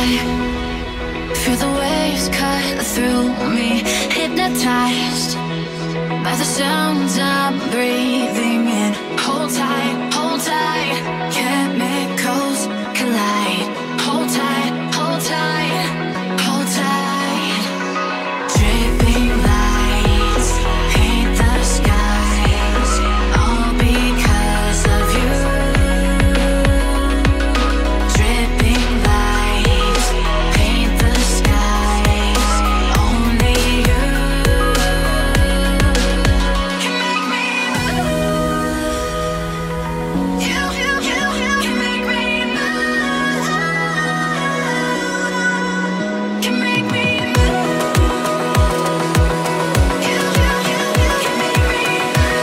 I feel the waves cut through me, hypnotized by the sounds I'm breathing in. Hold tight, chemicals collide. Hold tight, hold tight, hold tight. Dripping lights paint the skies, all because of you. Dripping lights paint the skies, only you can make me move. You can make me move. Can make me move. You can make me move.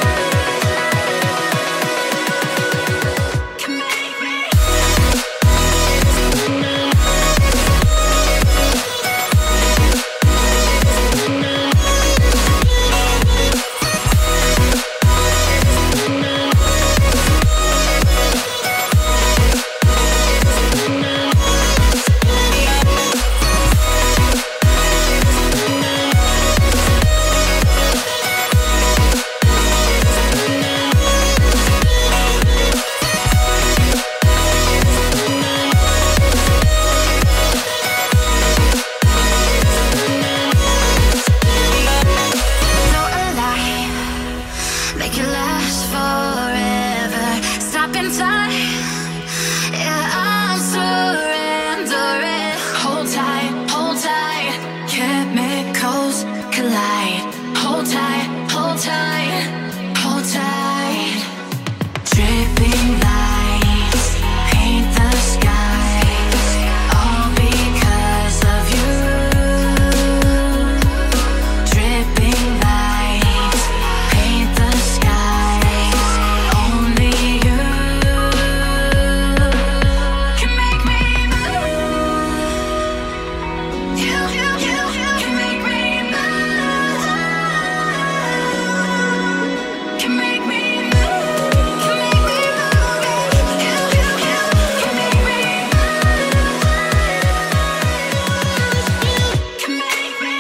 Can make me. No alive, make it last forever. Stop in time, yeah, I'm surrendering. Hold tight, chemicals collide. Hold tight, hold tight, hold tight. Dripping lights paint the skies, all because of you. Dripping lights paint the skies, only you can make me move. You can make me move. Can make me move. Can make me move. You can make me move. Can make me.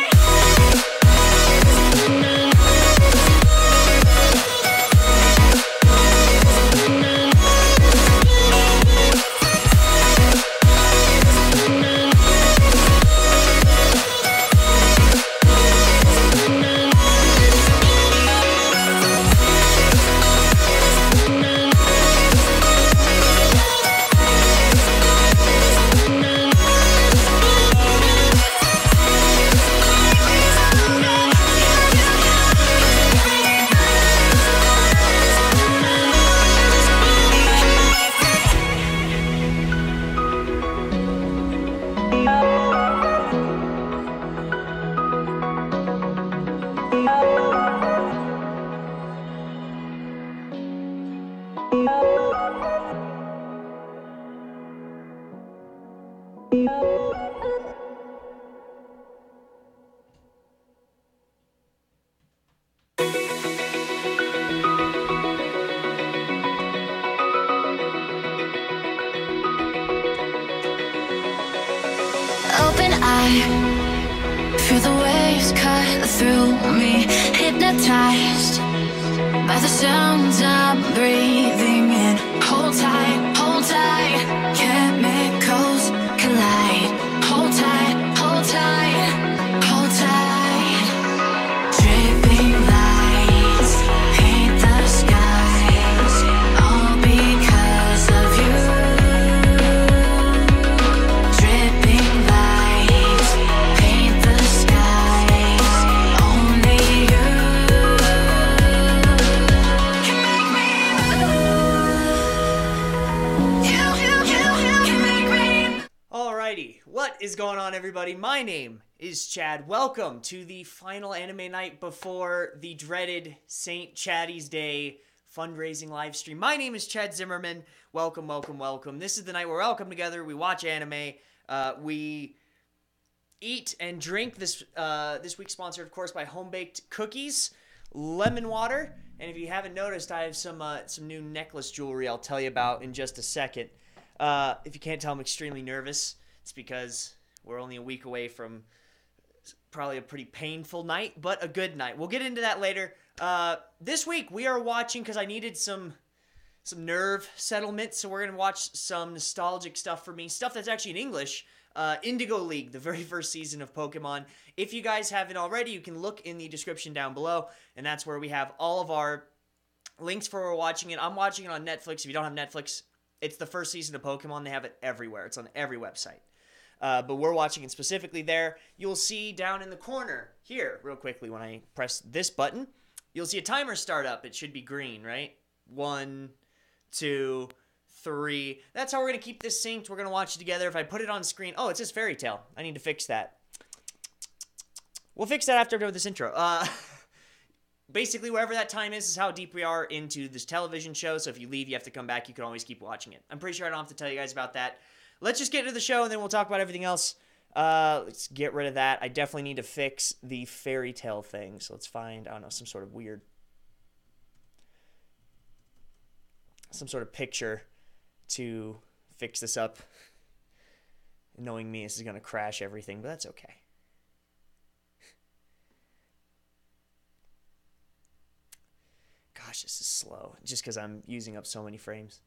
Open eye, feel the waves cut through me, hypnotized by the sounds I'm breathing in. Hold tight, chemicals collide. Hold tight, hold tight, hold tight. Dripping lights paint the skies, all because of you. Dripping lights paint the skies, only you can make me move. You can make me. Alrighty, what is going on, everybody? My name is Chad. Welcome to the final anime night before the dreaded St. Chatty's Day fundraising live stream. My name is Chad Zimmerman. Welcome, welcome, welcome. This is the night where we all come together, we watch anime, we eat and drink. This week sponsored, of course, by Home Baked Cookies, Lemon Water, and if you haven't noticed, I have some new necklace jewelry I'll tell you about in just a second. If you can't tell, I'm extremely nervous. It's because we're only a week away from probably a pretty painful night, but a good night. We'll get into that later. This week we are watching, because I needed some nerve settlement, so we're going to watch some nostalgic stuff for me. Stuff that's actually in English. Indigo League, the very first season of Pokemon. If you guys haven't already, you can look in the description down below, and that's where we have all of our links for watching it. I'm watching it on Netflix. If you don't have Netflix, it's the first season of Pokemon. They have it everywhere. It's on every website. But we're watching it specifically there. You'll see down in the corner here, real quickly, when I press this button, you'll see a timer start up. It should be green, right? 1, 2, 3. That's how we're going to keep this synced. We're going to watch it together. If I put it on screen... Oh, it says Fairy Tale. I need to fix that. We'll fix that after I'm done with this intro. Basically, wherever that time is how deep we are into this television show. So if you leave, you have to come back. You can always keep watching it. I'm pretty sure I don't have to tell you guys about that. Let's just get into the show, and then we'll talk about everything else. Let's get rid of that. I definitely need to fix the Fairy Tale thing. So let's find, I don't know, some sort of weird... some sort of picture to fix this up. Knowing me, this is going to crash everything, but that's okay. Gosh, this is slow. Just because I'm using up so many frames.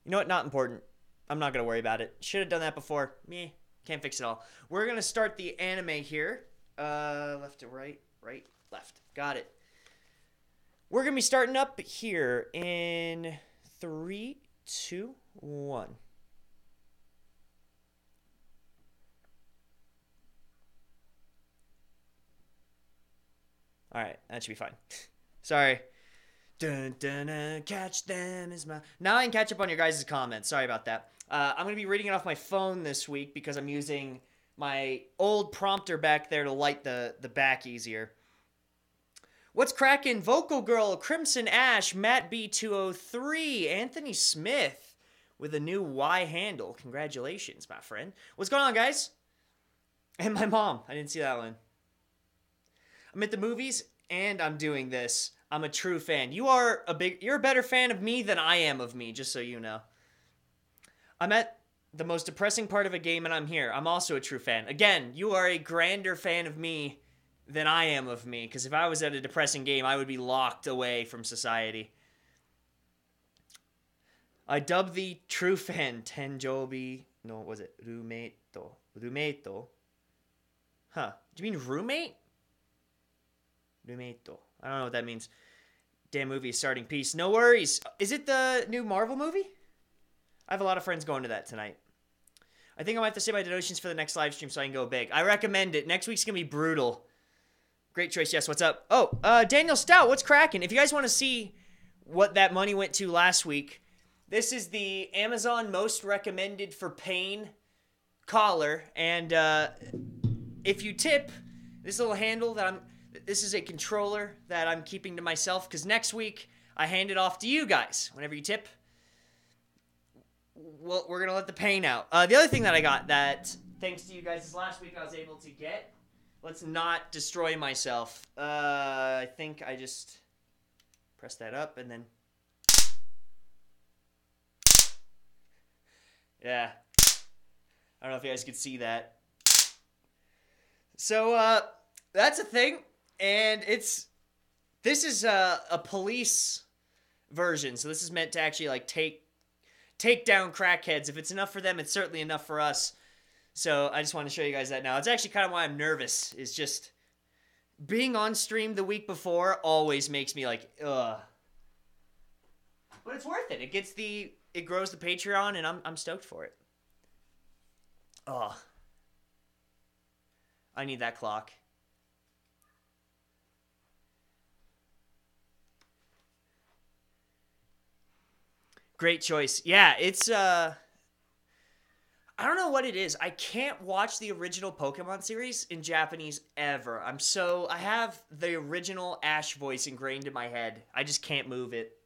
You know what? Not important. I'm not going to worry about it. Should have done that before. Meh. Can't fix it all. We're going to start the anime here. Left to right. Right, left. Got it. We're going to be starting up here in 3, 2, 1. Alright, that should be fine. Sorry. Dun, dun, dun, catch them is my... Now I can catch up on your guys' comments. Sorry about that. I'm going to be reading it off my phone this week because I'm using my old prompter back there to light the back easier. What's crackin'? Vocal Girl, Crimson Ash, Matt B203, Anthony Smith with a new Y handle. Congratulations, my friend. What's going on, guys? And my mom. I didn't see that one. I'm at the movies, and I'm doing this. I'm a true fan. You're a better fan of me than I am of me, just so you know. I'm at the most depressing part of a game, and I'm here. I'm also a true fan. Again, you are a grander fan of me than I am of me, because if I was at a depressing game, I would be locked away from society. I dubbed the true fan Tenjobi. No, what was it? Rumeito. Rumeito. Huh. Do you mean roommate? Rumeito. I don't know what that means. Damn movie is starting. Peace. No worries. Is it the new Marvel movie? I have a lot of friends going to that tonight. I think I might have to save my donations for the next live stream so I can go big. I recommend it. Next week's going to be brutal. Great choice. Yes, what's up? Oh, Daniel Stout, what's cracking? If you guys want to see what that money went to last week, this is the Amazon most recommended for pain collar. And if you tip, this little handle that this is a controller that I'm keeping to myself because next week I hand it off to you guys. Whenever you tip, well, we're going to let the pain out. The other thing that I got that, thanks to you guys, this last week I was able to get. Let's not destroy myself. I think I just press that up and then... Yeah. I don't know if you guys could see that. So, that's a thing. And this is a police version. So this is meant to actually, like, take down crackheads. If it's enough for them, it's certainly enough for us. So I just want to show you guys that now. It's actually kind of why I'm nervous. Is just being on stream the week before always makes me like, ugh. But it's worth it. It grows the Patreon, and I'm stoked for it. Oh, I need that clock. Great choice. Yeah, it's I don't know what it is. I can't watch the original Pokemon series in Japanese ever. I have the original Ash voice ingrained in my head. I just can't move it.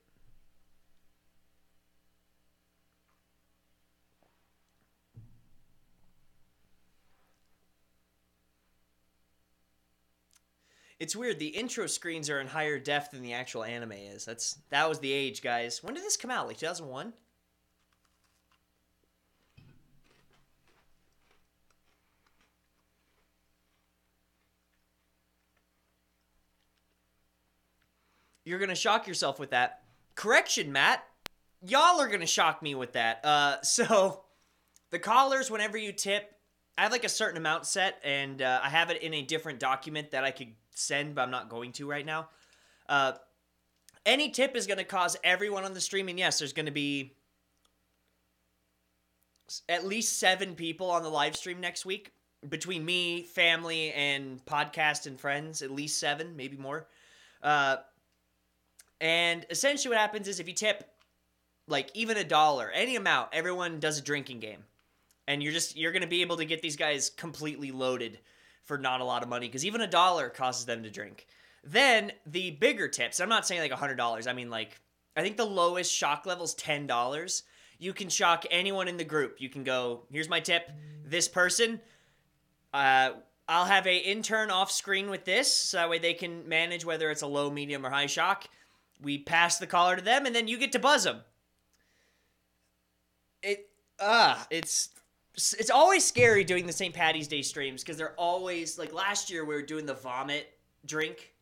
It's weird. The intro screens are in higher def than the actual anime is. That was the age, guys. When did this come out? Like 2001? You're going to shock yourself with that. Correction, Matt. Y'all are going to shock me with that. So the callers, whenever you tip, I have like a certain amount set, and I have it in a different document that I could send, but I'm not going to right now. Any tip is going to cause everyone on the stream, and yes, there's going to be at least 7 people on the live stream next week. Between me, family, and podcast and friends, at least 7, maybe more. And essentially what happens is if you tip like even $1, any amount, everyone does a drinking game. And you're going to be able to get these guys completely loaded for not a lot of money, because even $1 causes them to drink. Then the bigger tips, I'm not saying like $100. I mean, like, I think the lowest shock level is $10. You can shock anyone in the group. You can go, here's my tip. This person, I'll have a intern off screen with this, so that way they can manage whether it's a low, medium, or high shock. We pass the caller to them, and then you get to buzz them. It's always scary doing the St. Patty's Day streams, because they're always, like last year we were doing the vomit drink,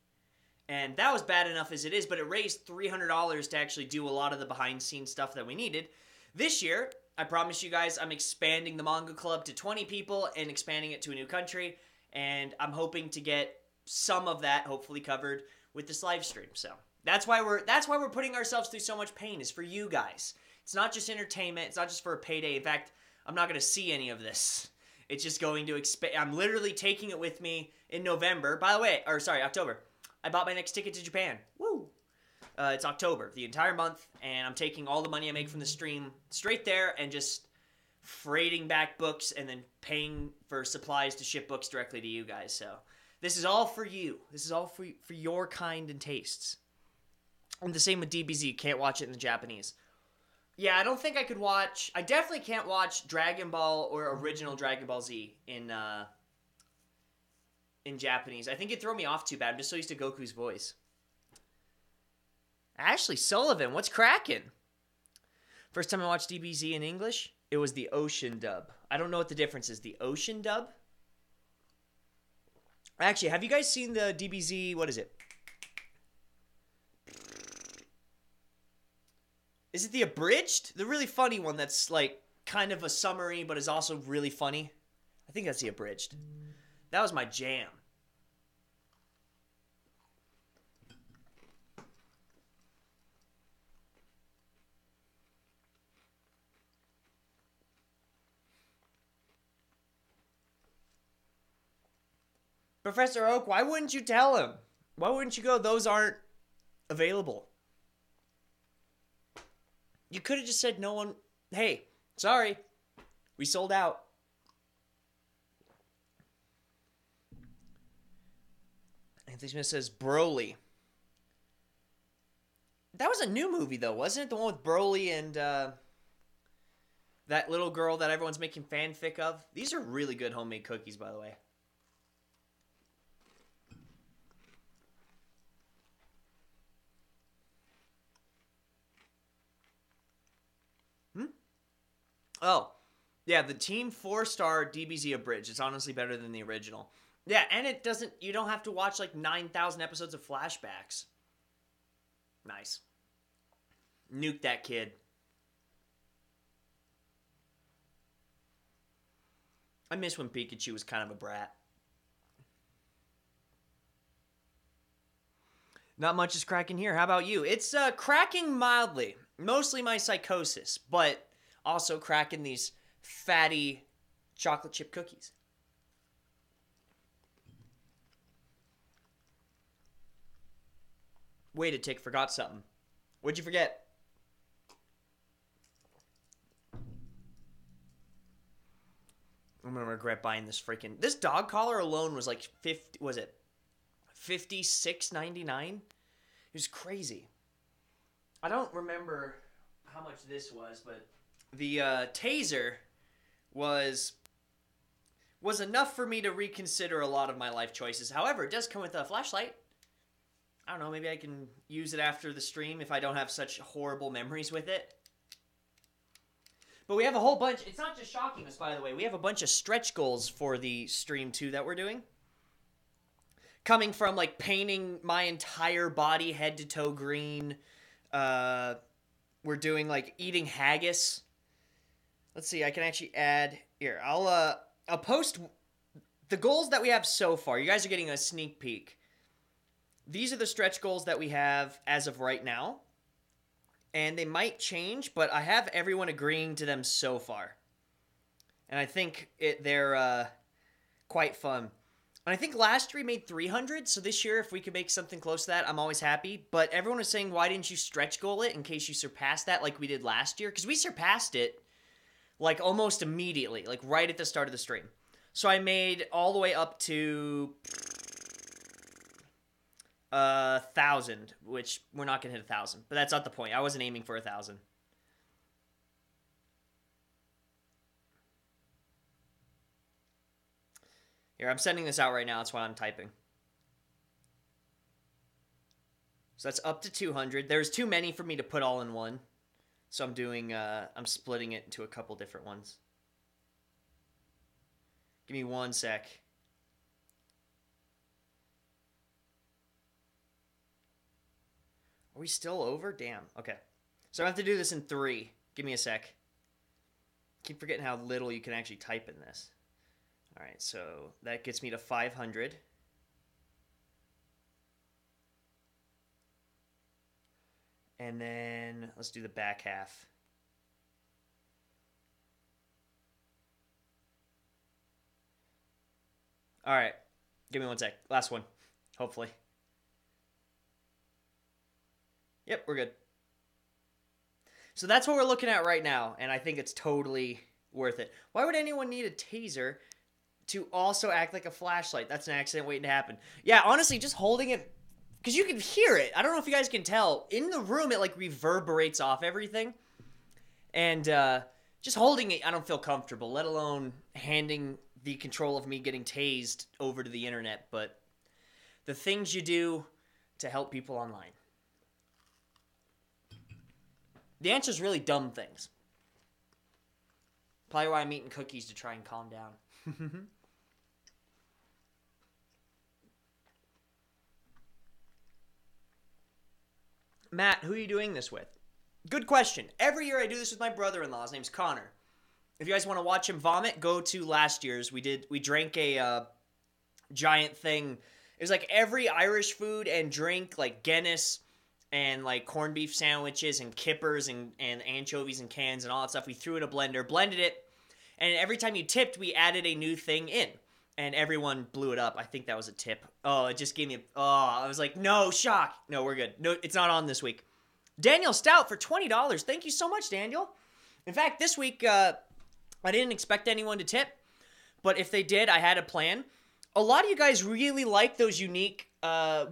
and that was bad enough as it is, but it raised $300 to actually do a lot of the behind-the-scenes stuff that we needed. This year, I promise you guys, I'm expanding the manga club to 20 people and expanding it to a new country, and I'm hoping to get some of that hopefully covered with this live stream. So that's why we're putting ourselves through so much pain, is for you guys. It's not just entertainment. It's not just for a payday. In fact, I'm not going to see any of this. It's just going to expand. I'm literally taking it with me in November. By the way, October. I bought my next ticket to Japan. Woo! It's October, the entire month, and I'm taking all the money I make from the stream straight there and just freighting back books and then paying for supplies to ship books directly to you guys. So this is all for you. This is all for your kind and tastes. And the same with DBZ. Can't watch it in the Japanese. Yeah, I don't think I could watch... I definitely can't watch Dragon Ball or original Dragon Ball Z in Japanese. I think it'd throw me off too bad. I'm just so used to Goku's voice. Ashley Sullivan, what's cracking? First time I watched DBZ in English, it was the Ocean dub. I don't know what the difference is. The Ocean dub? Actually, have you guys seen the DBZ... What is it? Is it the abridged? The really funny one that's like kind of a summary but is also really funny? I think that's the abridged. That was my jam. Professor Oak, why wouldn't you tell him? Why wouldn't you go, those aren't available? You could have just said no one... Hey, sorry. We sold out. Anthony Smith says Broly. That was a new movie, though, wasn't it? The one with Broly and that little girl that everyone's making fanfic of. These are really good homemade cookies, by the way. Oh, yeah, the Team 4-star DBZ abridged. It's honestly better than the original. Yeah, and it doesn't... You don't have to watch, like, 9,000 episodes of flashbacks. Nice. Nuke that kid. I miss when Pikachu was kind of a brat. Not much is cracking here. How about you? It's cracking mildly. Mostly my psychosis, but... also cracking these fatty chocolate chip cookies. Wait a tick, forgot something. What'd you forget? I'm gonna regret buying this freaking... This dog collar alone was like $56.99? It was crazy. I don't remember how much this was, but... The taser was enough for me to reconsider a lot of my life choices. However, it does come with a flashlight. I don't know, maybe I can use it after the stream if I don't have such horrible memories with it. But we have a whole bunch. It's not just shocking us, by the way. We have a bunch of stretch goals for the stream, too, that we're doing. coming from like painting my entire body head to toe green. We're doing like eating haggis. Let's see, I can actually add here. I'll post the goals that we have so far. You guys are getting a sneak peek. These are the stretch goals that we have as of right now. And they might change, but I have everyone agreeing to them so far. And I think they're quite fun. And I think last year we made 300, so this year if we could make something close to that, I'm always happy. But everyone was saying, why didn't you stretch goal it in case you surpassed that like we did last year? Because we surpassed it like almost immediately, like right at the start of the stream. So I made all the way up to 1,000, which we're not going to hit 1,000. But that's not the point. I wasn't aiming for 1,000. Here, I'm sending this out right now. That's why I'm typing. So that's up to 200. There's too many for me to put all in one. So I'm doing, I'm splitting it into a couple different ones. Give me one sec. Are we still over? Damn. Okay. So I have to do this in 3. Give me a sec. Keep forgetting how little you can actually type in this. All right, so that gets me to 500. And then let's do the back half. All right, give me one sec. Last one, hopefully. Yep, we're good. So that's what we're looking at right now, and I think it's totally worth it. Why would anyone need a taser to also act like a flashlight? That's an accident waiting to happen. Yeah, honestly, just holding it, because you can hear it. I don't know if you guys can tell. In the room, it like reverberates off everything. And just holding it, I don't feel comfortable, let alone handing the control of me getting tased over to the internet. But the things you do to help people online. The answer is really dumb things. Probably why I'm eating cookies to try and calm down. Matt, who are you doing this with? Good question. Every year I do this with my brother-in-law. His name's Connor. If you guys want to watch him vomit, go to last year's. We drank a giant thing. It was like every Irish food and drink, like Guinness and like corned beef sandwiches and kippers and anchovies and cans and all that stuff. We threw in a blender, blended it, and every time you tipped, we added a new thing in. And everyone blew it up. I think that was a tip. Oh, it just gave me I was like, no, shock. No, we're good. No, it's not on this week. Daniel Stout for $20. Thank you so much, Daniel. In fact, this week, I didn't expect anyone to tip. But if they did, I had a plan. A lot of you guys really like those unique,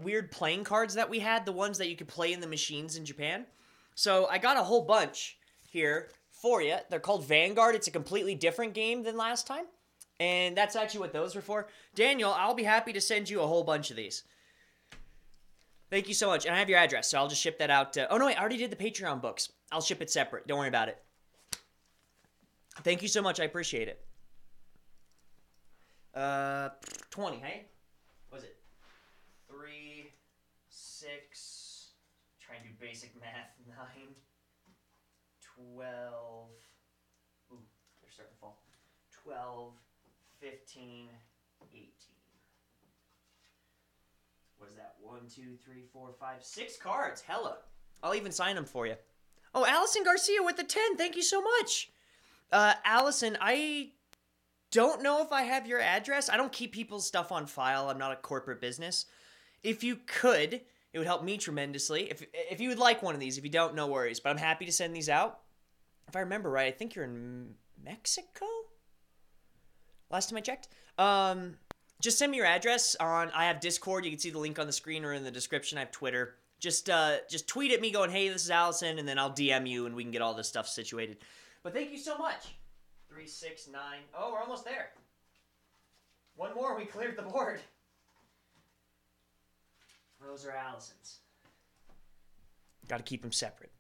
weird playing cards that we had. The ones that you could play in the machines in Japan. So I got a whole bunch here for you. They're called Vanguard. It's a completely different game than last time. And that's actually what those were for. Daniel, I'll be happy to send you a whole bunch of these. Thank you so much. And I have your address, so I'll just ship that out. Oh, no, wait, I already did the Patreon books. I'll ship it separate. Don't worry about it. Thank you so much. I appreciate it. 20, hey? What was it? 3, 6, try and do basic math, 9, 12. Ooh, they're starting to fall. 12. 15, 18. What is that? 1, 2, 3, 4, 5, 6 cards. Hella. I'll even sign them for you. Oh, Allison Garcia with the 10. Thank you so much. Allison, I don't know if I have your address. I don't keep people's stuff on file. I'm not a corporate business. If you could, it would help me tremendously. If you would like one of these. If you don't, no worries. But I'm happy to send these out. If I remember right, I think you're in Mexico? Last time I checked. Just send me your address on. I have Discord. You can see the link on the screen or in the description. I have Twitter. Just tweet at me going, hey, this is Allison, and then I'll DM you and we can get all this stuff situated. But thank you so much. 3, 6, 9. Oh, we're almost there. One more. We cleared the board. Those are Allison's. Got to keep them separate.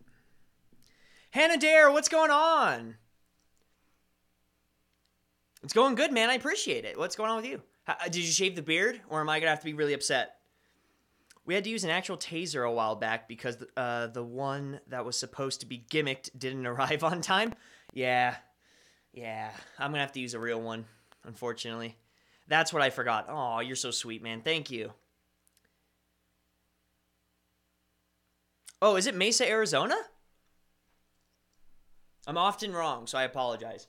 Hannah Dare, what's going on? It's going good, man. I appreciate it. What's going on with you? Did you shave the beard, or am I gonna have to be really upset? We had to use an actual taser a while back because the one that was supposed to be gimmicked didn't arrive on time. Yeah, I'm gonna have to use a real one, unfortunately. That's what I forgot. Oh, you're so sweet, man. Thank you. Oh, is it Mesa, Arizona? I'm often wrong, so I apologize.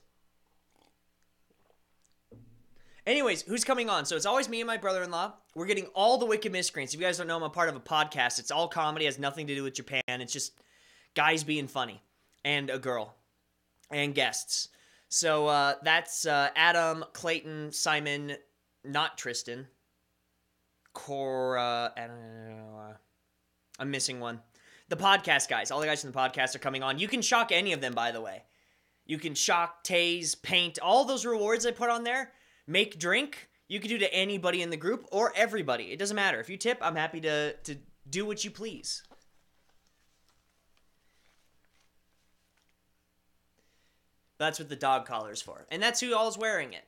Anyways, who's coming on? So it's always me and my brother-in-law. We're getting all the Wicked Miscreants. If you guys don't know, I'm a part of a podcast. It's all comedy, has nothing to do with Japan. It's just guys being funny. And a girl. And guests. So that's Adam, Clayton, Simon, not Tristan. Cora, I'm missing one. The podcast guys. All the guys from the podcast are coming on. You can shock any of them, by the way. You can shock, tase, paint. All those rewards I put on there. Make drink, you can do to anybody in the group or everybody. It doesn't matter. If you tip, I'm happy to do what you please. That's what the dog collar is for. And that's who all is wearing it.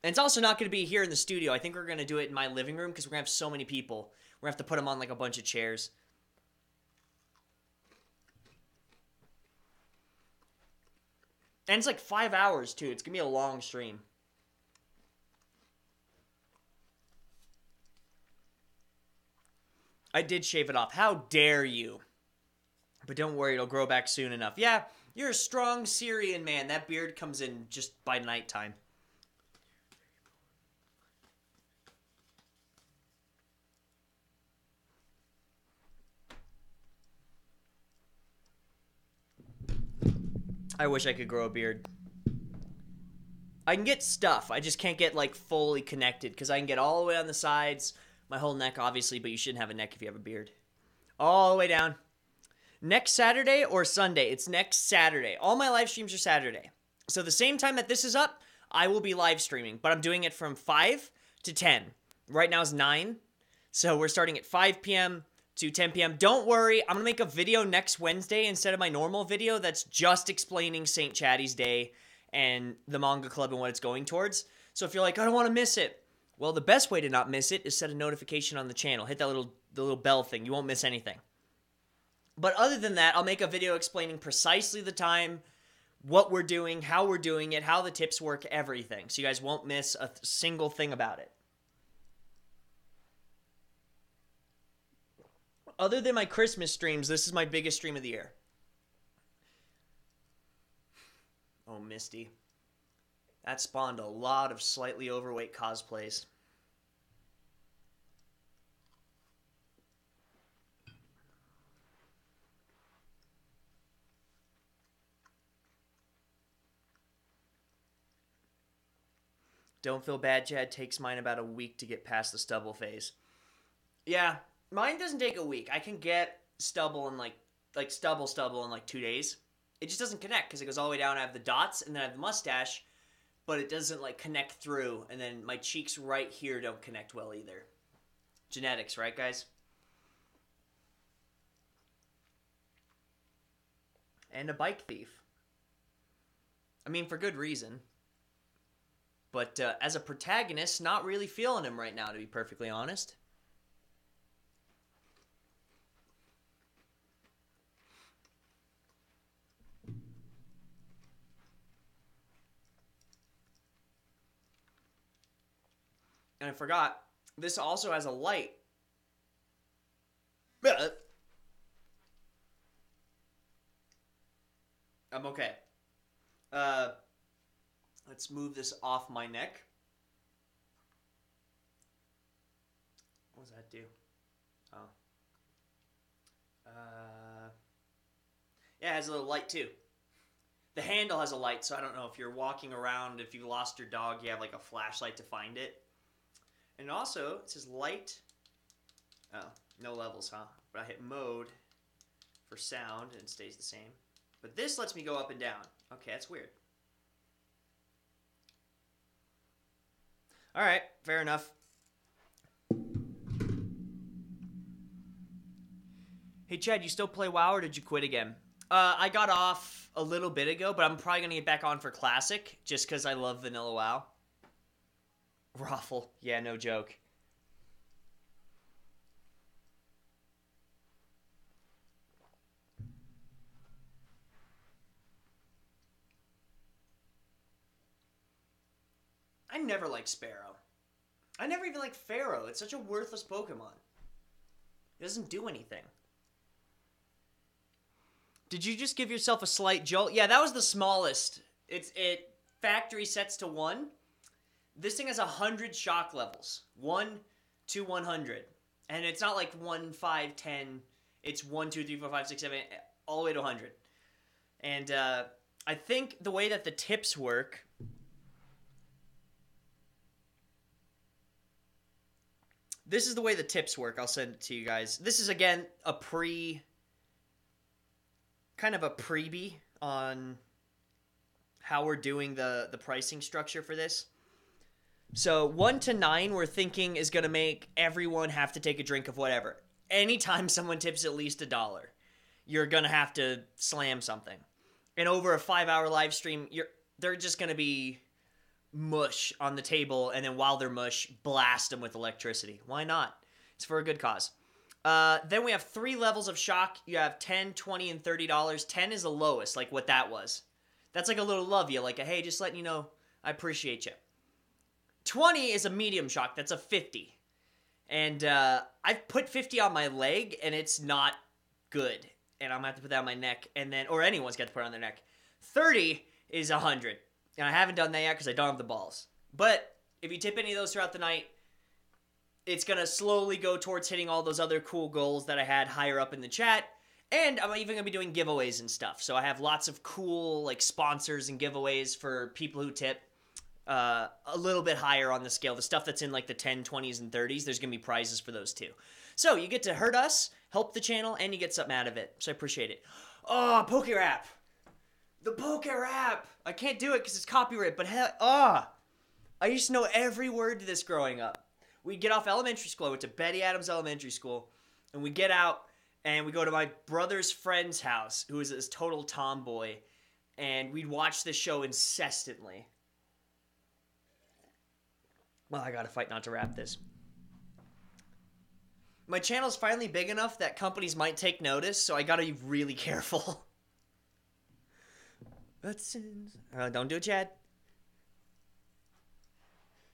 And it's also not going to be here in the studio. I think we're going to do it in my living room because we're going to have so many people. We're going to have to put them on like a bunch of chairs. And it's like 5 hours too. It's going to be a long stream. I did shave it off. How dare you? But don't worry, it'll grow back soon enough. Yeah, you're a strong Syrian man. That beard comes in just by nighttime. I wish I could grow a beard. I can get stuff. I just can't get like fully connected because I can get all the way on the sides. My whole neck, obviously, but you shouldn't have a neck if you have a beard. All the way down. Next Saturday or Sunday? It's next Saturday. All my live streams are Saturday. So the same time that this is up, I will be live streaming. But I'm doing it from 5 to 10. Right now is 9. So we're starting at 5 p.m. to 10 p.m. Don't worry, I'm going to make a video next Wednesday instead of my normal video that's just explaining St. Chatty's Day and the manga club and what it's going towards. So if you're like, I don't want to miss it. Well, the best way to not miss it is set a notification on the channel. Hit that the little bell thing. You won't miss anything. But other than that, I'll make a video explaining precisely the time, what we're doing, how we're doing it, how the tips work, everything. So you guys won't miss a single thing about it. Other than my Christmas streams, this is my biggest stream of the year. Oh, Misty. That spawned a lot of slightly overweight cosplays. Don't feel bad, Chad. Takes mine about a week to get past the stubble phase. Yeah, mine doesn't take a week. I can get stubble in like stubble in like 2 days. It just doesn't connect because it goes all the way down. I have the dots and then I have the mustache. But it doesn't, like, connect through. And then my cheeks right here don't connect well either. Genetics, right, guys? And a bike thief. I mean, for good reason. But as a protagonist, not really feeling him right now, to be perfectly honest. And I forgot, this also has a light. I'm okay. Let's move this off my neck. What does that do? Oh. Yeah, it has a little light too. The handle has a light, so I don't know if you're walking around, if you lost your dog, you have like a flashlight to find it. And also, it says light. Oh, no levels, huh? But I hit mode for sound and it stays the same. But this lets me go up and down. Okay, that's weird. Alright, fair enough. Hey, Chad, you still play WoW or did you quit again? I got off a little bit ago, but I'm probably going to get back on for Classic just because I love Vanilla WoW. Raffle. Yeah, no joke. I never liked Sparrow. I never even liked Pharaoh. It's such a worthless Pokemon. It doesn't do anything. Did you just give yourself a slight jolt? Yeah, that was the smallest. It factory sets to 1. This thing has 100 shock levels. 1 to 100. And it's not like 1, 5, 10. It's 1, 2, 3, 4, 5, 6, 7, all the way to 100. And I think the way that the tips work... This is the way the tips work. I'll send it to you guys. This is, again, kind of a freebie on how we're doing the pricing structure for this. So 1 to 9, we're thinking is going to make everyone have to take a drink of whatever. Anytime someone tips at least $1, you're going to have to slam something. And over a 5-hour live stream, they're just going to be mush on the table, and then while they're mush, blast them with electricity. Why not? It's for a good cause. Then we have 3 levels of shock. You have $10, $20, and $30. 10 is the lowest, like what that was. That's like a little love you, like a, hey, just letting you know I appreciate you. 20 is a medium shock. That's a 50. And I've put 50 on my leg, and it's not good. And I'm going to have to put that on my neck, and then, or anyone's got to put it on their neck. 30 is 100. And I haven't done that yet because I don't have the balls. But if you tip any of those throughout the night, it's going to slowly go towards hitting all those other cool goals that I had higher up in the chat. And I'm even going to be doing giveaways and stuff. So I have lots of cool like sponsors and giveaways for people who tip a little bit higher on the scale. The stuff that's in like the 10, 20s, and 30s, there's going to be prizes for those too. So you get to hurt us, help the channel, and you get something out of it. So I appreciate it. Oh, Poke Rap. The Poke Rap! I can't do it because it's copyright, but I used to know every word to this growing up. We'd get off elementary school. I went to Betty Adams Elementary School, and we get out, and we go to my brother's friend's house, who is this total tomboy, and we'd watch this show incessantly. Well, I gotta fight not to rap this. My channel's finally big enough that companies might take notice, so I gotta be really careful. Don't do it, Chad.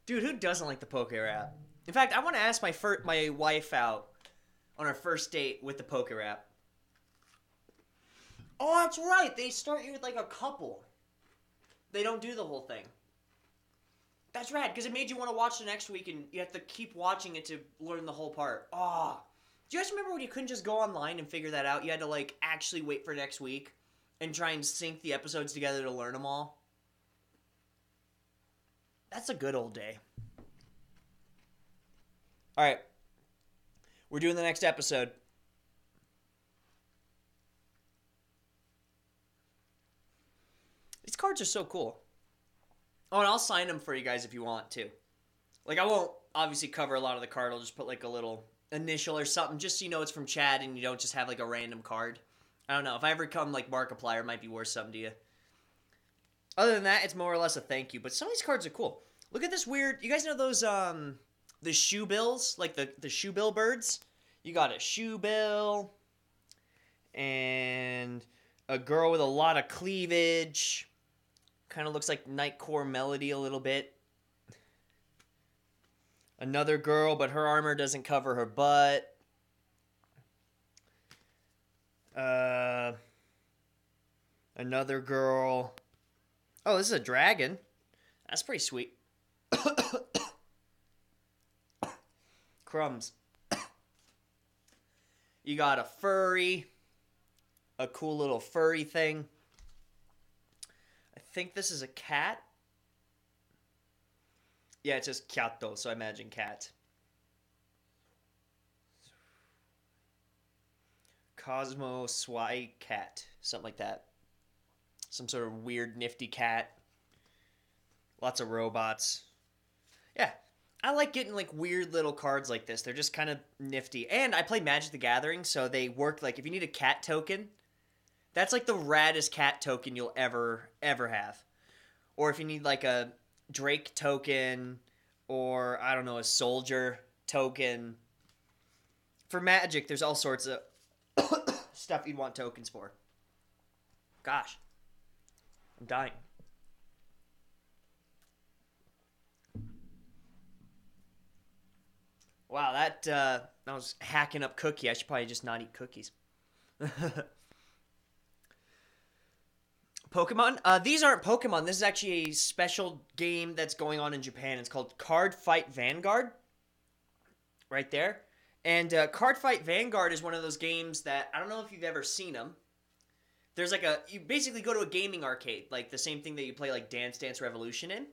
Dude, who doesn't like the Poke Rap? In fact, I want to ask my wife out on our first date with the Poke Rap. Oh, that's right. They start you with like a couple. They don't do the whole thing. That's rad, because it made you want to watch the next week, and you have to keep watching it to learn the whole part. Oh. Do you guys remember when you couldn't just go online and figure that out? You had to like actually wait for next week and try and sync the episodes together to learn them all. That's a good old day. Alright. We're doing the next episode. These cards are so cool. Oh, and I'll sign them for you guys if you want to. Like, I won't obviously cover a lot of the card. I'll just put like a little initial or something just so you know it's from Chad and you don't just have like a random card. I don't know. If I ever come like Markiplier, it might be worth something to you. Other than that, it's more or less a thank you. But some of these cards are cool. Look at this weird... You guys know those, the shoe bills? Like the shoe bill birds? You got a shoe bill. And a girl with a lot of cleavage. Kind of looks like Nightcore Melody a little bit. Another girl, but her armor doesn't cover her butt. Another girl. Oh, this is a dragon. That's pretty sweet. Crumbs. You got a furry. A cool little furry thing. I think this is a cat. Yeah, it says Kyato, so I imagine cat. Cosmo Swai Cat. Something like that. Some sort of weird, nifty cat. Lots of robots. Yeah. I like getting, like, weird little cards like this. They're just kind of nifty. And I play Magic the Gathering, so they work, like, if you need a cat token, that's, like, the raddest cat token you'll ever have. Or if you need, like, a Drake token or I don't know, a soldier token. For Magic, there's all sorts of stuff you'd want tokens for. Gosh, I'm dying. Wow, that was hacking up cookie. I should probably just not eat cookies. Pokemon? These aren't Pokemon. This is actually a special game that's going on in Japan. It's called Card Fight Vanguard. Right there. And Card Fight Vanguard is one of those games that, I don't know if you've ever seen them. There's like you basically go to a gaming arcade, like the same thing that you play like Dance Dance Revolution in.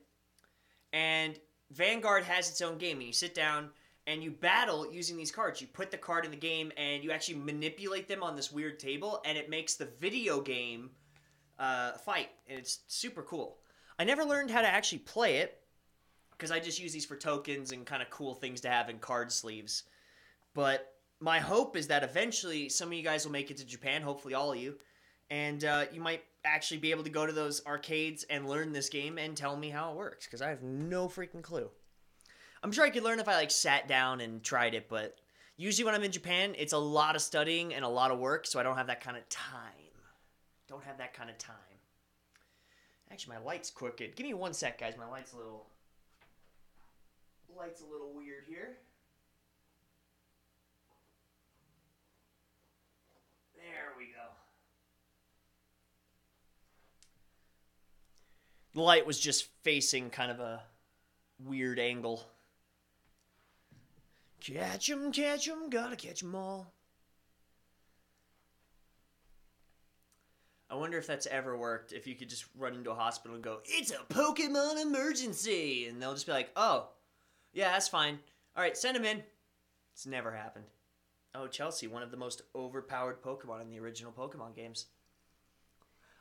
And Vanguard has its own game, and you sit down and you battle using these cards. You put the card in the game, and you actually manipulate them on this weird table, and it makes the video game fight, and it's super cool. I never learned how to actually play it, because I just use these for tokens and kind of cool things to have in card sleeves. But my hope is that eventually some of you guys will make it to Japan, hopefully all of you, and you might actually be able to go to those arcades and learn this game and tell me how it works, because I have no freaking clue. I'm sure I could learn if I like sat down and tried it, but usually when I'm in Japan, it's a lot of studying and a lot of work, so I don't have that kind of time. Don't have that kind of time. Actually, my light's crooked. Give me 1 sec, guys. My light's a little weird here. There we go. The light was just facing kind of a weird angle. Catch 'em, gotta catch 'em all. I wonder if that's ever worked, if you could just run into a hospital and go, "It's a Pokemon emergency!" And they'll just be like, "Oh, yeah, that's fine. All right, send him in." It's never happened. Oh, Chelsea, one of the most overpowered Pokemon in the original Pokemon games.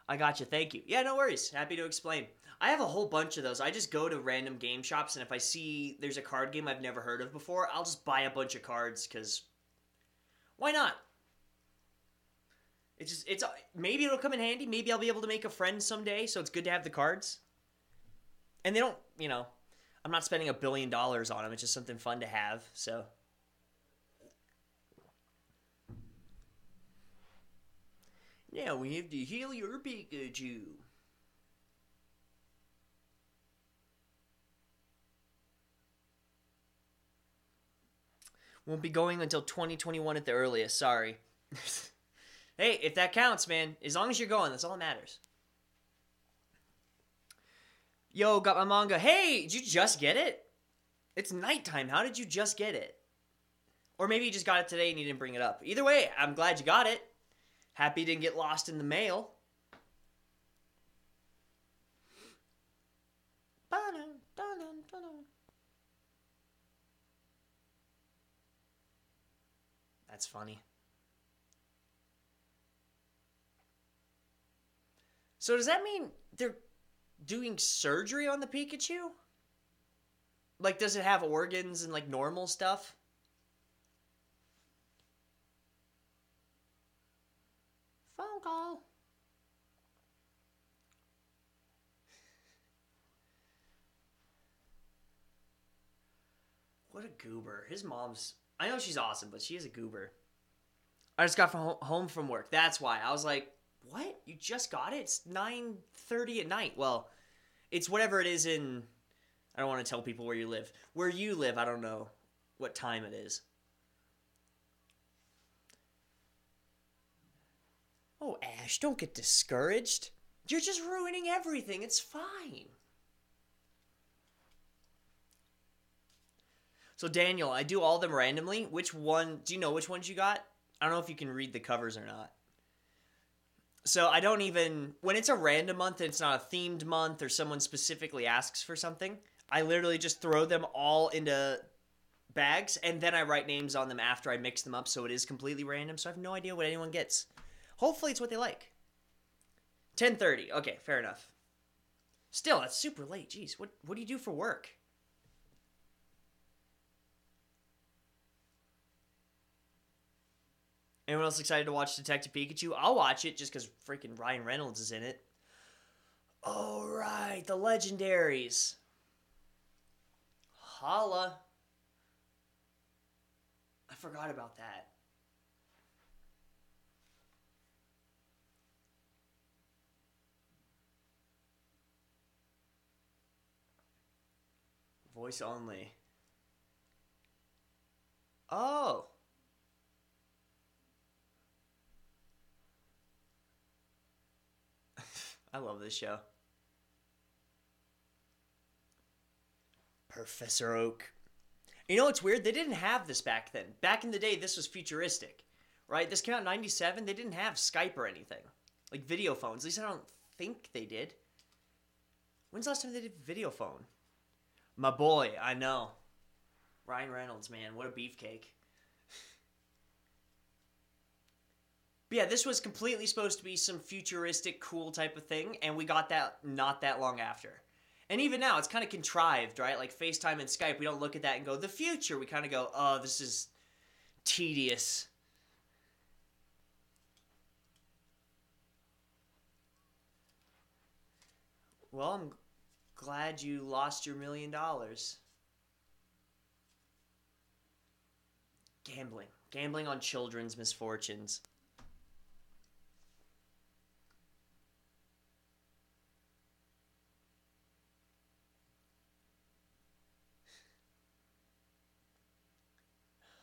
I got you, thank you. Yeah, no worries. Happy to explain. I have a whole bunch of those. I just go to random game shops, and if I see there's a card game I've never heard of before, I'll just buy a bunch of cards, because why not? It's maybe it'll come in handy. Maybe I'll be able to make a friend someday, so it's good to have the cards. And they don't, I'm not spending $1 billion on them. It's just something fun to have, so. Now we have to heal your Pikachu. Won't be going until 2021 at the earliest. Sorry. Hey, if that counts, man. As long as you're going, that's all that matters. Yo, got my manga. Hey, did you just get it? It's nighttime. How did you just get it? Or maybe you just got it today and you didn't bring it up. Either way, I'm glad you got it. Happy it didn't get lost in the mail. That's funny. So does that mean they're doing surgery on the Pikachu? Like, does it have organs and, like, normal stuff? Phone call. What a goober. His mom's... I know she's awesome, but she is a goober. I just got home from work. That's why. I was like, what? You just got it? It's 9:30 at night. Well, it's whatever it is in... I don't want to tell people where you live. Where you live, I don't know what time it is. Oh, Ash, don't get discouraged. You're just ruining everything. It's fine. So, Daniel, I do all of them randomly. Which one... Do you know which ones you got? I don't know if you can read the covers or not. So, I don't even... When it's a random month and it's not a themed month or someone specifically asks for something, I literally just throw them all into bags, and then I write names on them after I mix them up, so it is completely random, so I have no idea what anyone gets. Hopefully it's what they like. 10:30. Okay, fair enough. Still, that's super late. Jeez, what do you do for work? Anyone else excited to watch Detective Pikachu? I'll watch it just because freaking Ryan Reynolds is in it. Oh, right. The legendaries. Holla. I forgot about that. Voice only. Oh. I love this show. Professor Oak. You know what's weird? They didn't have this back then. Back in the day, this was futuristic, right? This came out in 97. They didn't have Skype or anything. Like video phones. At least I don't think they did. When's the last time they did video phone? My boy, I know. Ryan Reynolds, man. What a beefcake. But yeah, this was completely supposed to be some futuristic, cool type of thing, and we got that not that long after. And even now, it's kind of contrived, right? Like FaceTime and Skype, we don't look at that and go, the future. We kind of go, oh, this is tedious. Well, I'm glad you lost your $1 million. Gambling. Gambling on children's misfortunes.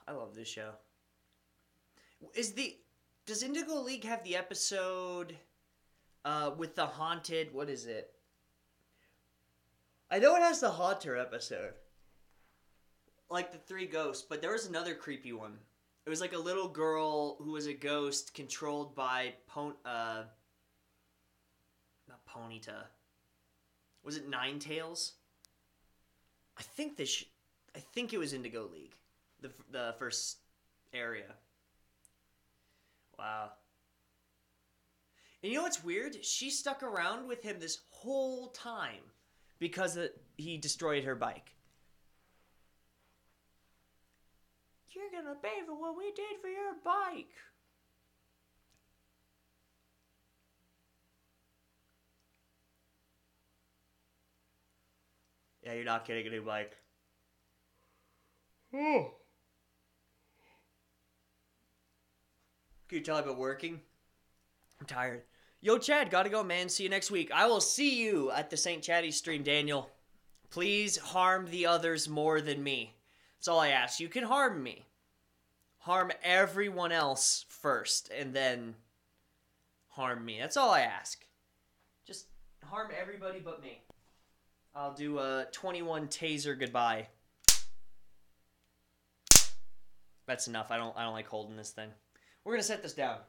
I love this show. Does Indigo League have the episode with the haunted, what is it? I know it has the Haunter episode. Like the 3 ghosts, but there was another creepy one. It was like a little girl who was a ghost controlled by not Ponyta. Was it Nine Tails? I think it was Indigo League. The first area. Wow. And you know what's weird? She stuck around with him this whole time because he destroyed her bike. You're gonna pay for what we did for your bike. Yeah, you're not getting a new bike. Oh. Can you tell I've been working? I'm tired. Yo, Chad, gotta go, man. See you next week. I will see you at the St. Chatty stream, Daniel. Please harm the others more than me. That's all I ask. You can harm me. Harm everyone else first, and then harm me. That's all I ask. Just harm everybody but me. I'll do a 21 taser goodbye. That's enough. I don't like holding this thing. We're gonna set this down.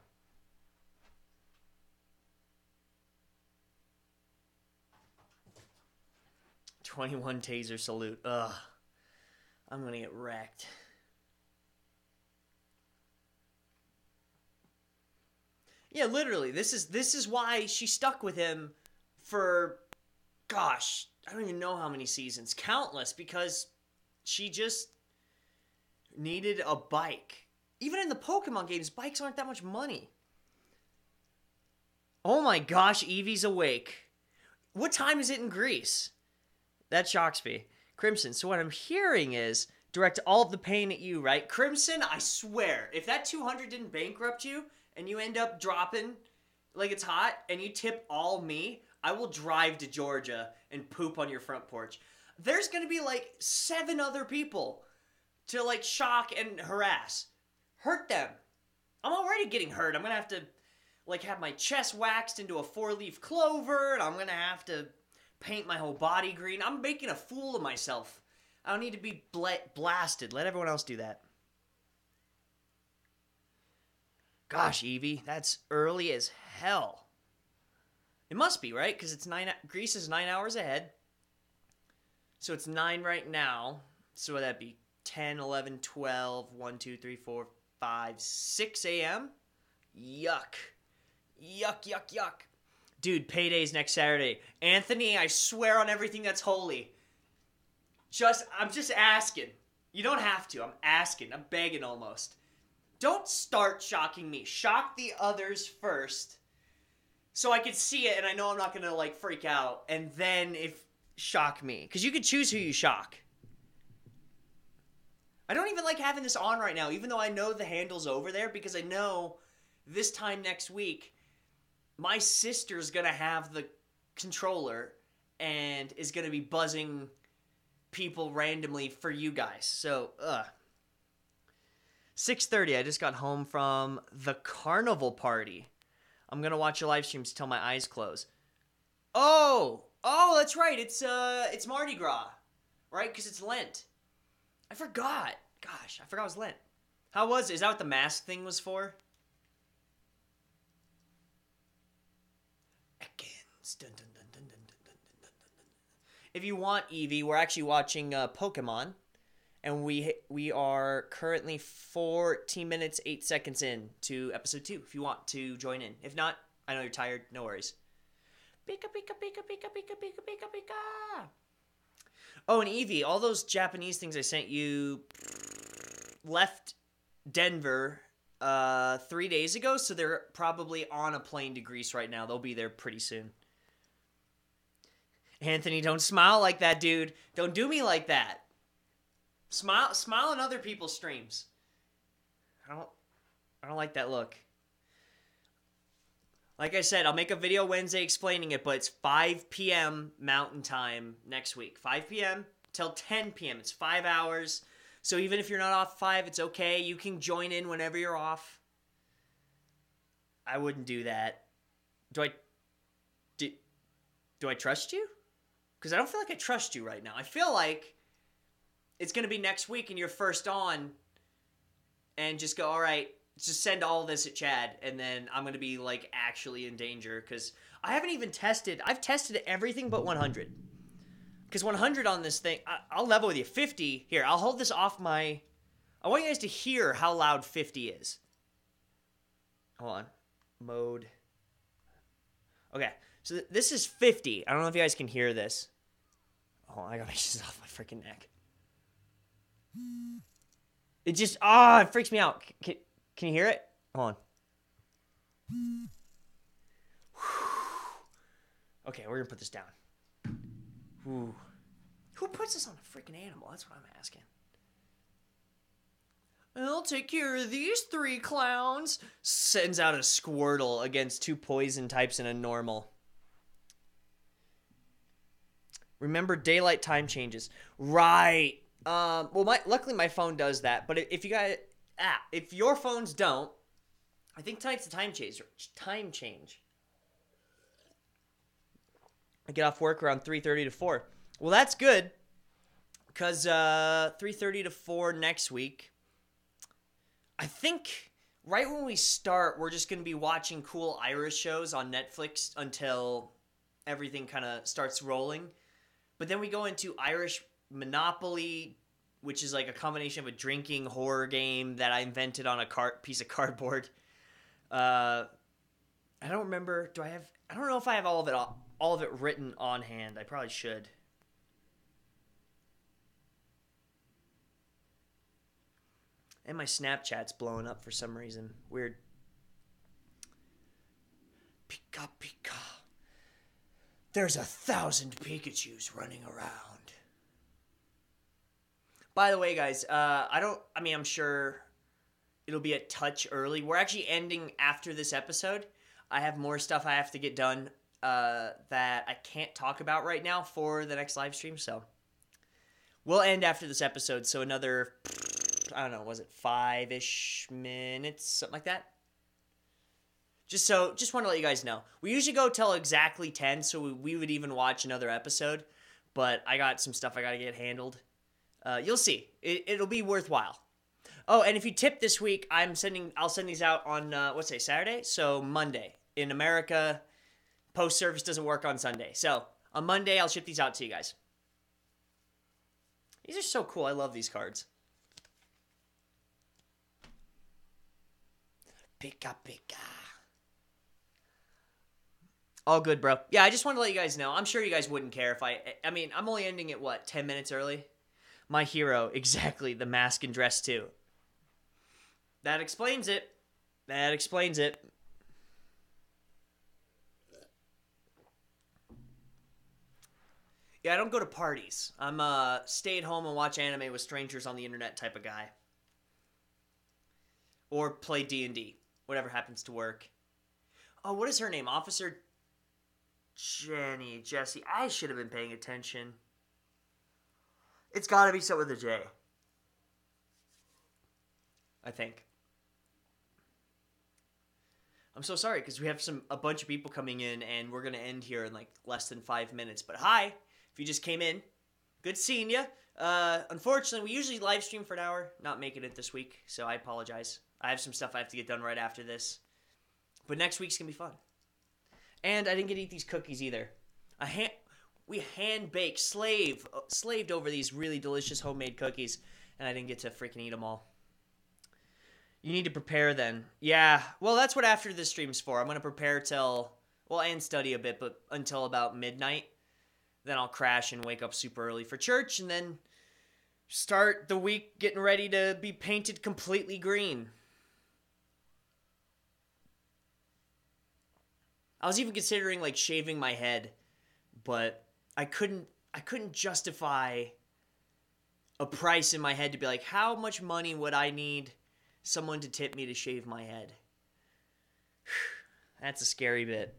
"21 taser salute." Ugh. I'm gonna get wrecked. Yeah, literally. This is why she stuck with him for, gosh, I don't even know how many seasons. Countless, because she just needed a bike. Even in the Pokemon games, bikes aren't that much money. Oh my gosh, Eevee's awake. What time is it in Greece? That shocks me. Crimson, so what I'm hearing is direct all of the pain at you, right? Crimson, I swear, if that 200 didn't bankrupt you and you end up dropping like it's hot and you tip all me, I will drive to Georgia and poop on your front porch. There's going to be like 7 other people to like shock and harass. Hurt them. I'm already getting hurt. I'm going to have to like have my chest waxed into a 4-leaf clover, and I'm going to have to paint my whole body green. I'm making a fool of myself. I don't need to be blasted. Let everyone else do that. Gosh, Eevee, that's early as hell. It must be, right? Because Greece is 9 hours ahead. So it's 9 right now. So would that be 10, 11, 12, 1, 2, 3, 4, 5, 6 a.m.? Yuck. Yuck, yuck, yuck. Dude, payday's next Saturday. Anthony, I swear on everything that's holy. I'm just asking. You don't have to. I'm asking. I'm begging almost. Don't start shocking me. Shock the others first, so I can see it and I know I'm not gonna like freak out. And then shock me, because you could choose who you shock. I don't even like having this on right now, even though I know the handle's over there, because I know this time next week, my sister's going to have the controller and is going to be buzzing people randomly for you guys. So, 6:30, I just got home from the carnival party. I'm going to watch your live streams till my eyes close. Oh, that's right. It's Mardi Gras, right? Because it's Lent. I forgot. Gosh, I forgot it was Lent. How was it? Is that what the mask thing was for? If you want, Evie, we're actually watching Pokemon, and we are currently 14 minutes 8 seconds in to episode 2. If you want to join in, if not, I know you're tired. No worries. Pika pika pika pika pika pika pika pika. Oh, and Evie, all those Japanese things I sent you left Denver 3 days ago, so they're probably on a plane to Greece right now. They'll be there pretty soon. Anthony, don't smile like that, dude. Don't do me like that. Smile on other people's streams. I don't like that look. Like I said, I'll make a video Wednesday explaining it, but it's 5 p.m. Mountain Time next week. 5 p.m. till 10 p.m. It's 5 hours. So even if you're not off 5, it's okay. You can join in whenever you're off. I wouldn't do that. Do I trust you? Because I don't feel like I trust you right now. I feel like it's going to be next week and you're first on and just go, all right, just send all this at Chad, and then I'm going to be, like, actually in danger, because I haven't even tested. I've tested everything but 100. Because 100 on this thing, I'll level with you. 50, here, I'll hold this off my... I want you guys to hear how loud 50 is. Hold on. Mode. Okay, so this is 50. I don't know if you guys can hear this. Hold on, I gotta make this off my freaking neck. It just, it freaks me out. Can you hear it? Hold on. Okay, we're gonna put this down. Whew. Who puts this on a freaking animal? That's what I'm asking. I'll take care of these 3 clowns. Sends out a Squirtle against 2 poison types and a normal. Remember daylight time changes. Right. Well, luckily my phone does that. But if you guys, if your phones don't, I think tonight's the time change. I get off work around 3:30 to 4. Well, that's good, because 3:30 to 4 next week. I think right when we start, we're just going to be watching cool Irish shows on Netflix until everything kind of starts rolling. But then we go into Irish Monopoly, which is like a combination of a drinking horror game that I invented on a piece of cardboard. I don't remember. I don't know if I have all of it written on hand. I probably should. And my Snapchat's blowing up for some reason. Weird. Pika Pika. There's 1,000 Pikachus running around. By the way, guys, I'm sure it'll be a touch early. We're actually ending after this episode. I have more stuff I have to get done that I can't talk about right now for the next live stream, so we'll end after this episode. So another, I don't know, was it 5-ish minutes, something like that? Just want to let you guys know. We usually go till exactly 10, so we would even watch another episode, but I got some stuff I got to get handled. You'll see. It'll be worthwhile. Oh, and if you tip this week, I'll send these out on, Saturday? So Monday. In America, post service doesn't work on Sunday. So on Monday, I'll ship these out to you guys. These are so cool. I love these cards. Pika Pika. All good, bro. Yeah, I just wanted to let you guys know. I'm sure you guys wouldn't care if I'm only ending at 10 minutes early? My hero, exactly, the mask and dress too. That explains it. Yeah, I don't go to parties. I'm a stay at home and watch anime with strangers on the internet type of guy. Or play D&D. Whatever happens to work. Oh, what is her name? Officer Jesse. I should have been paying attention. It's gotta be something with a J. I think. I'm so sorry because we have a bunch of people coming in and we're gonna end here in like less than 5 minutes. But hi, if you just came in, good seeing you. Unfortunately, we usually live stream for an hour. Not making it this week, so I apologize. I have some stuff I have to get done right after this. But next week's gonna be fun. And I didn't get to eat these cookies either. We hand-baked, slaved over these really delicious homemade cookies, and I didn't get to freaking eat them all. You need to prepare then. Yeah, well, that's what after this stream's for. I'm going to prepare and study a bit, but until about midnight. Then I'll crash and wake up super early for church, and then start the week getting ready to be painted completely green. I was even considering, like, shaving my head, but I couldn't justify a price in my head to be like, how much money would I need someone to tip me to shave my head? That's a scary bit.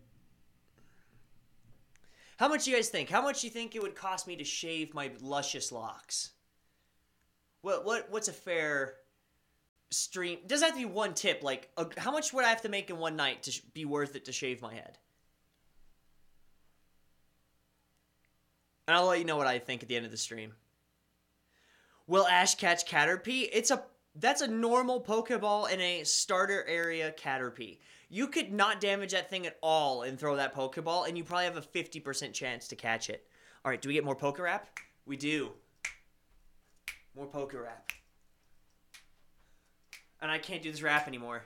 How much do you guys think? How much do you think it would cost me to shave my luscious locks? What's a fair stream? Doesn't have to be one tip. Like, how much would I have to make in one night to be worth it to shave my head? And I'll let you know what I think at the end of the stream. Will Ash catch Caterpie? That's a normal Pokeball in a starter area Caterpie. You could not damage that thing at all and throw that Pokeball, and you probably have a 50% chance to catch it. All right, do we get more Poke Rap? We do. More Poke Rap. And I can't do this rap anymore.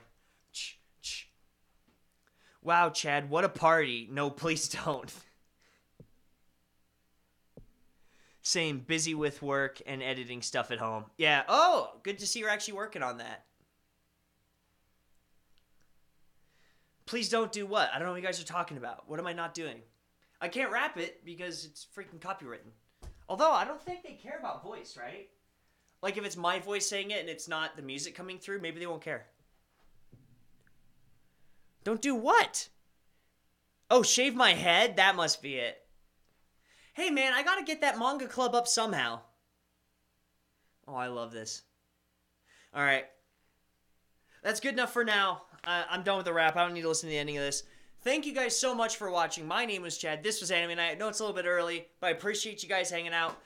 Wow, Chad, what a party. No, please don't. Same, busy with work and editing stuff at home. Yeah, oh, good to see you're actually working on that. Please don't do what? I don't know what you guys are talking about. What am I not doing? I can't rap it because it's freaking copywritten. Although, I don't think they care about voice, right? Like, if it's my voice saying it and it's not the music coming through, maybe they won't care. Don't do what? Oh, shave my head? That must be it. Hey, man, I gotta get that manga club up somehow. Oh, I love this. All right. That's good enough for now. I'm done with the rap. I don't need to listen to the ending of this. Thank you guys so much for watching. My name was Chad. This was Anime Night. I know it's a little bit early, but I appreciate you guys hanging out.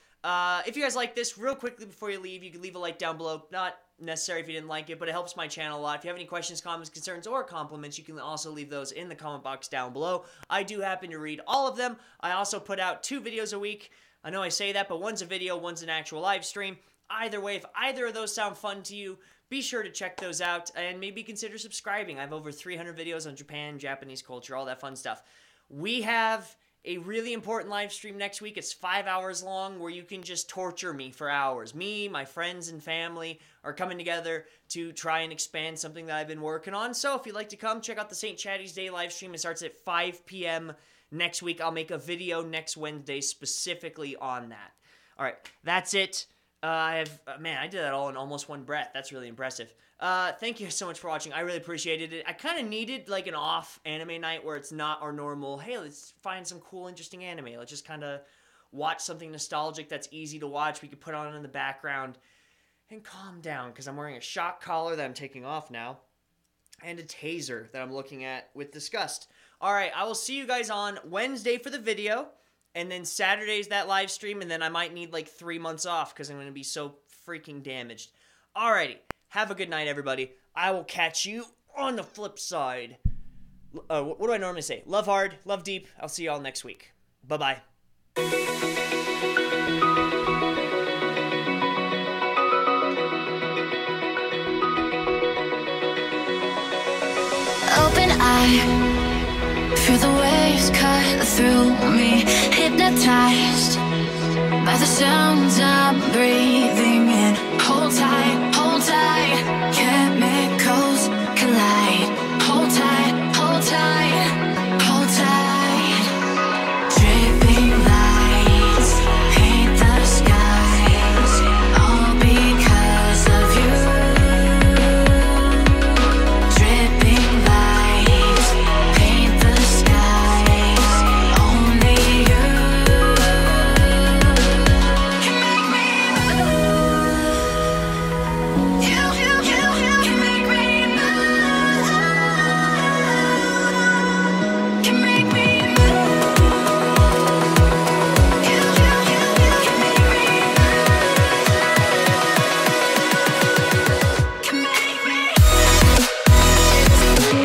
If you guys like this, real quickly before you leave, you can leave a like down below. Not necessary if you didn't like it, but it helps my channel a lot. If you have any questions, comments, concerns, or compliments, you can also leave those in the comment box down below. I do happen to read all of them. I also put out 2 videos a week. I know I say that, but one's a video, one's an actual live stream. Either way, if either of those sound fun to you, be sure to check those out and maybe consider subscribing. I have over 300 videos on Japan, Japanese culture, all that fun stuff. We have a really important live stream next week. It's 5 hours long where you can just torture me for hours. Me, my friends, and family are coming together to try and expand something that I've been working on. So if you'd like to come, check out the St. Chatty's Day live stream. It starts at 5 p.m. next week. I'll make a video next Wednesday specifically on that. All right, that's it. I did that all in almost one breath. That's really impressive. Thank you so much for watching. I really appreciated it. I kind of needed like an off anime night where it's not our normal, hey, let's find some cool, interesting anime. Let's just kind of watch something nostalgic that's easy to watch. We could put on in the background and calm down because I'm wearing a shock collar that I'm taking off now and a taser that I'm looking at with disgust. All right, I will see you guys on Wednesday for the video. And then Saturday's that live stream, and then I might need like 3 months off because I'm going to be so freaking damaged. Alrighty, have a good night, everybody. I will catch you on the flip side. What do I normally say? Love hard, love deep. I'll see y'all next week. Bye-bye. Open eye, feel the waves cut through me, hypnotized by the sounds I'm breathing in. Hold tight, can't make